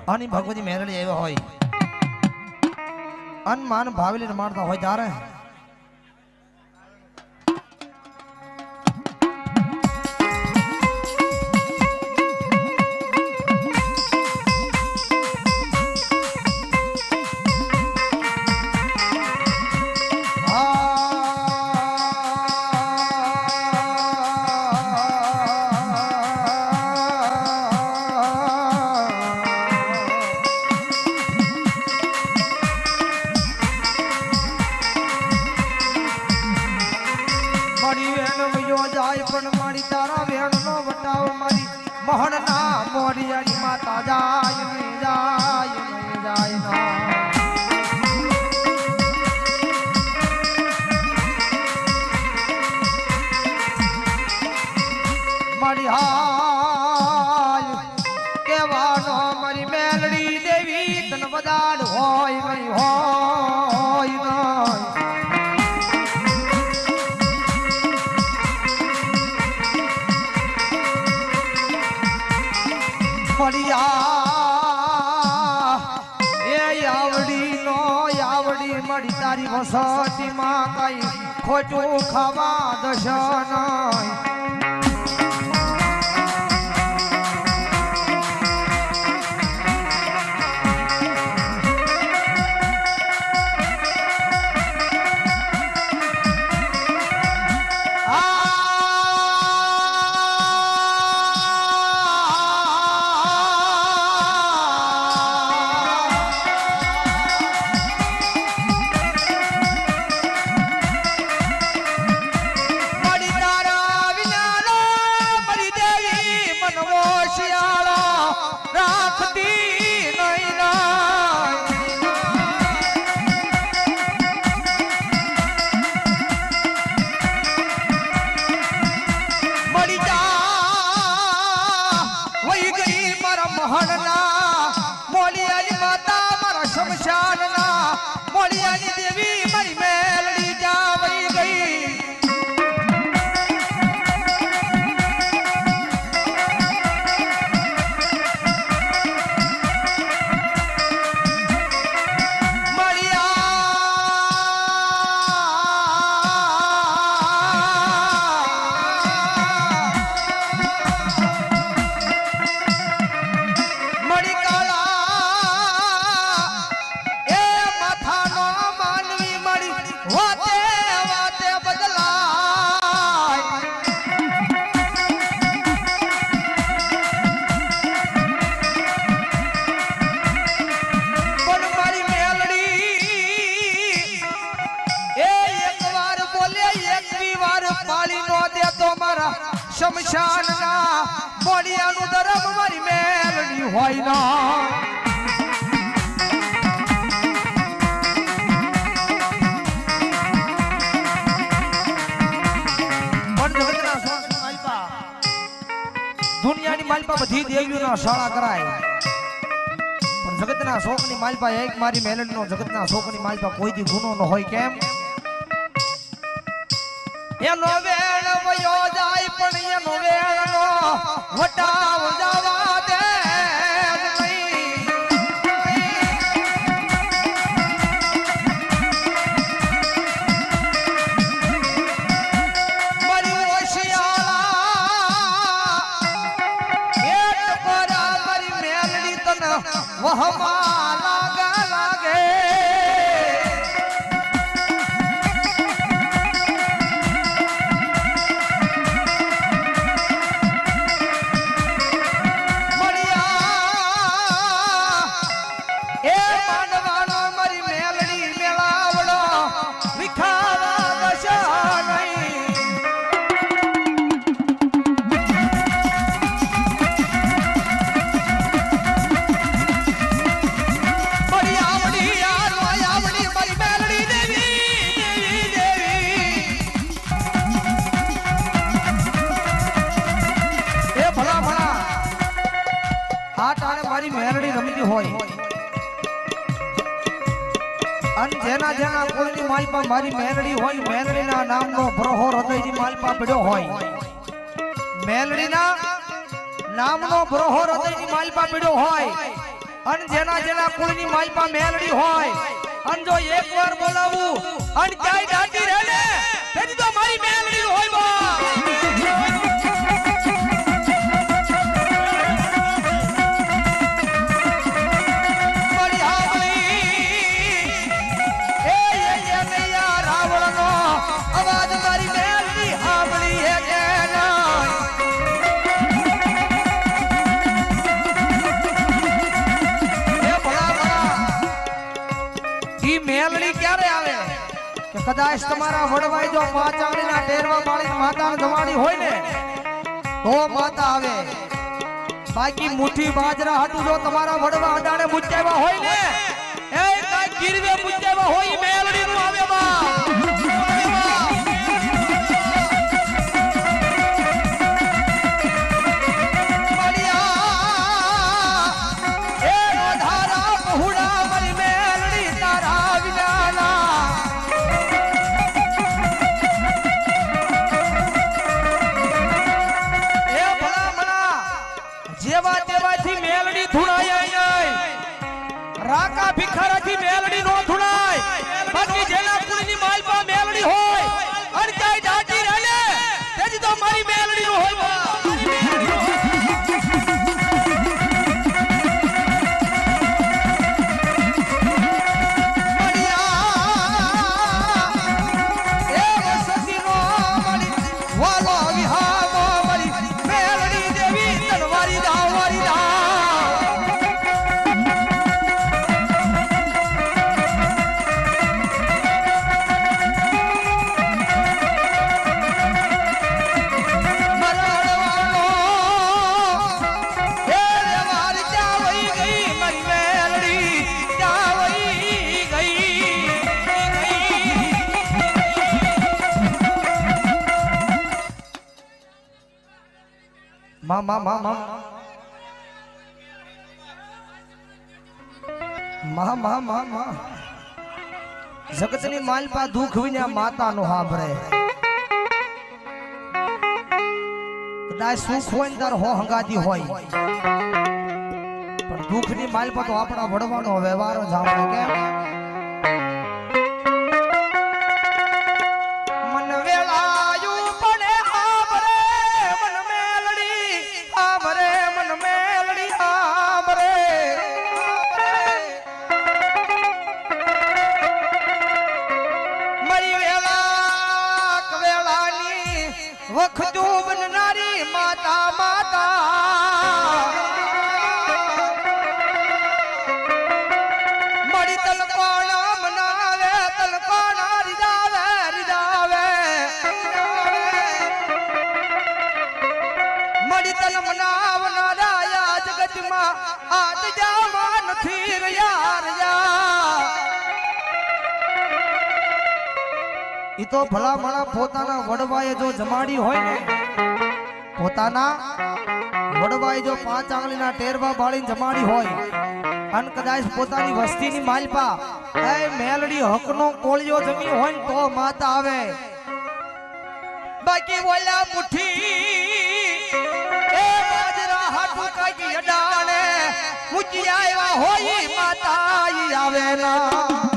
અને ભગવતી મેરડી આવ્યો હોય અન માન ભાવેલી રમાડતા હોય ત્યારે મોરિયાની માતા જાય ને જાય ને જાય મારી હાય કેવાનો મારી મેલડી દેવી તન બદાડ હોય નહીં હોય મળી તારી વસતી માં કઈ ખોટું ખાવા દર્શન શમશાન ના મોડિયાનું ધરમ મારી મેલડી હોય ના દુનિયાની માલપા બધી દેવીઓના શાળા કરાય પણ જગતના શોકની માલપા એક મારી મેલડીનો જગતના શોકની માલપા કોઈ દી ગુનો ન હોય કેમ એનો વેળ વયો જાય પણ એનો વેળ નો વટાવ જવા દે મારી ઓશિયાળા એક કોરા મારી મેલડી તને વહમાં લાગે મેલડી રમતી હોય અને જેના જેના કોઈની માલપા મારી મેલડી હોય મેલડીના નામનો બ્રહો હૃદયની માલપા પડ્યો હોય મેલડીના નામનો બ્રહો હૃદયની માલપા પડ્યો હોય અન જેના જેના કુળની માલપા મેલડી હોય અન જો એકવાર બોલાવું અન ક્યાંય દાટી રહે ને તેથી તો મારી મેલડી હોય બા મેલડી ક્યારે આવે કે કદાચ તમારા વડવાઈ જો પાંચ આંગળીના ટેરવા બાળી માતાને જમાડી હોય ને તો માતા આવે બાકી મુઠ્ઠી બાજરા હાટુ જો તમારા વડવા અડાણે મુચ્ચાવા હોય ને એ કાઈ ગીરવે મુચ્ચાવા હોય મેલડી નું આવે બા રાકા ભિખારાથી મેલડી નો ધુણાય બાકી જેના કુળની માલપા મેલડી હોય અને ક્યાંય દાટી રહે ને તેથી તો મારી મેલડી નો હોય જગતની માલપા દુઃખ વિના માતા નો સાંભળે કદાચ સુખ હોય તાર હો હંગાતી હોય પણ દુઃખ ની માલપા તો આપણા વડવાનો વ્યવહાર જ સાંભળે કેમ વખતુ બનનારી માતા માતા મળી તલકોણા મનાવે તલકોણા રીદાવે રીદાવે મળી તલ મનાવનારા આ જગતમાં આજ જામાં નથી રહ્યા રહ્યા ઈ તો ભલા માણા પોતાના વડવાએ જો જમાડી હોય ને પોતાના વડવાએ જો પાંચ આંગળીના ટેરવા બાળીને જમાડી હોય અને કદાચ પોતાની વસ્તીની માલપા એ મેલડી હકનો કોળિયો જમી હોય ને તો માતા આવે બાકી બોલ્યા મુઠ્ઠી એ બાજરા હાટુ કાકી અડાણે મુચી આવ્યા હોય માતા ઈ આવે ના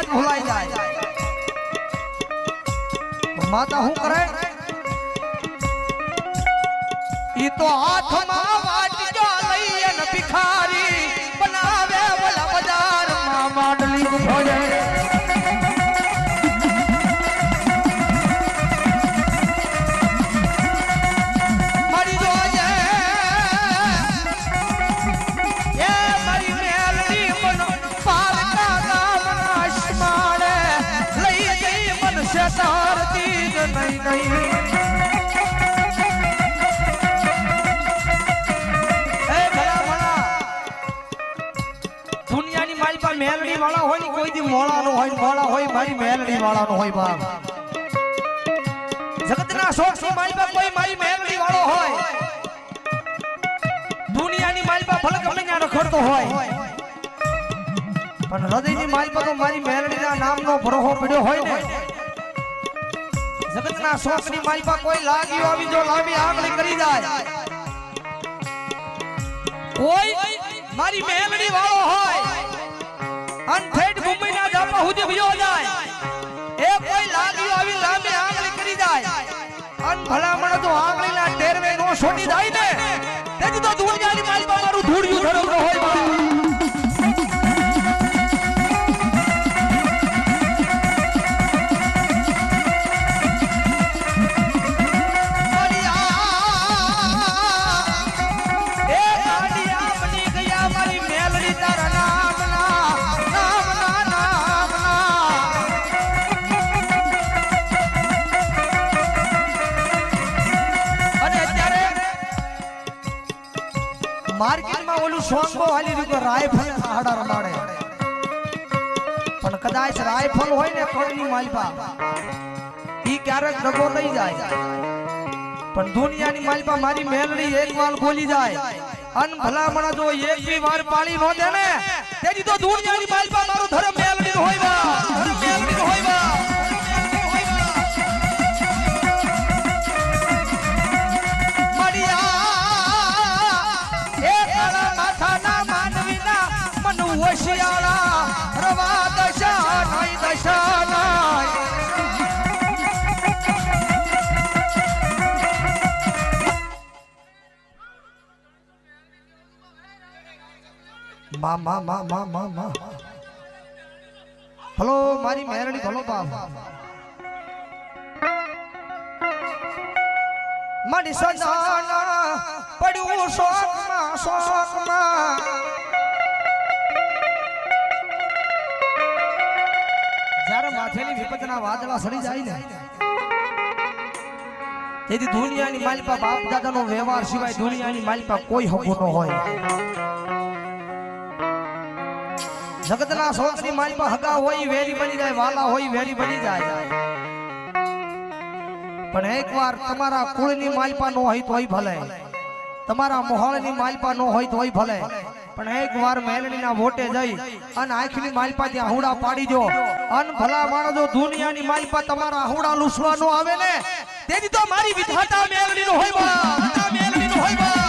ભૂલાઈ જાય માતા શું કરે ઈ તો હાથમાં વાટજો લઈ અને ભિખારી બનાવે બોલા બજારમાં માંડલી ભોજે મારી જોજે એ મારી મેલડી બનો પાલકા ગામના શમાળે લઈ જઈ મનસે તારતી જ નહીં નહીં મેલડી વાળા હોય ને કોઈ દી મોળા નો હોય મોળા હોય મારી મેલડી વાળા નો હોય બાપ જગતના શોખ ની માલપા કોઈ મારી મેલડી વાળો હોય દુનિયાની માલપા ભલે ગમે ત્યાં રખડતો હોય પણ હૃદયની માલપા તો મારી મેલડીના નામનો ભરોહો પડ્યો હોય ને જગતના શોકની માલપા કોઈ લાગ્યો આવી જો લાંબી આંગળી કરી જાય કોઈ મારી મેલડી વાળો હોય અનફેડ મુંબઈના જાપા સુધી ભયો જાય એ કોઈ લાગ્યો આવી લાંબી આંગળી કરી જાય અન ભલામણ તો આંગળીના ટેરવે નો છોડી જાય ને તેથી તો દુનિયાની માલપા મારું ધૂળિયું ધરવરો હોય માર્કેટમાં ઓલું સોંગો હાલી રહ્યું રાયફલ હાડા રમાડે પણ કદાચ રાયફલ હોય ને કણની માલપા ઈ ક્યારેક ડગો લઈ જાય પણ દુનિયાની માલપા મારી મેલડી એક વાર બોલી જાય અન ભલામણ જો એક બી વાર પાળી નો દે ને તેથી તો દુનિયાની માલપા મારું ધર્મ મેલડી હોય બા ધર્મ મેલડી હોય બા રવા દશા નહીં દશા નહીં મા હલો મારી મેરડી ભલો બાપ મારી સજાના પડ્યું શોકમાં જ્યારે માથેની વિપતના વાદળા સડી જાય ને તેથી દુનિયાની માલપા બાપ દાદાનો વ્યવહાર સિવાય દુનિયાની માલપા કોઈ હકુ ન હોય જગતના શોકની માલપા હગા હોય વેરી બની જાય વાલા હોય વેરી બની જાય પણ એકવાર તમારા કુળની માલપા ન હોય તોય ભલે તમારા મોહળની માલપા ન હોય તોય ભલે પણ એકવાર મેલડીના વોટે જઈ અને આંખની માલપા ત્યાં આહુડા પાડી જો અન ભલા માણસો દુનિયાની માલપા તમારા આહુડા લૂસવા નો આવે ને તેથી તો મારી વિધાતા મેલડીનો હોય બા મેલડીનો હોય બા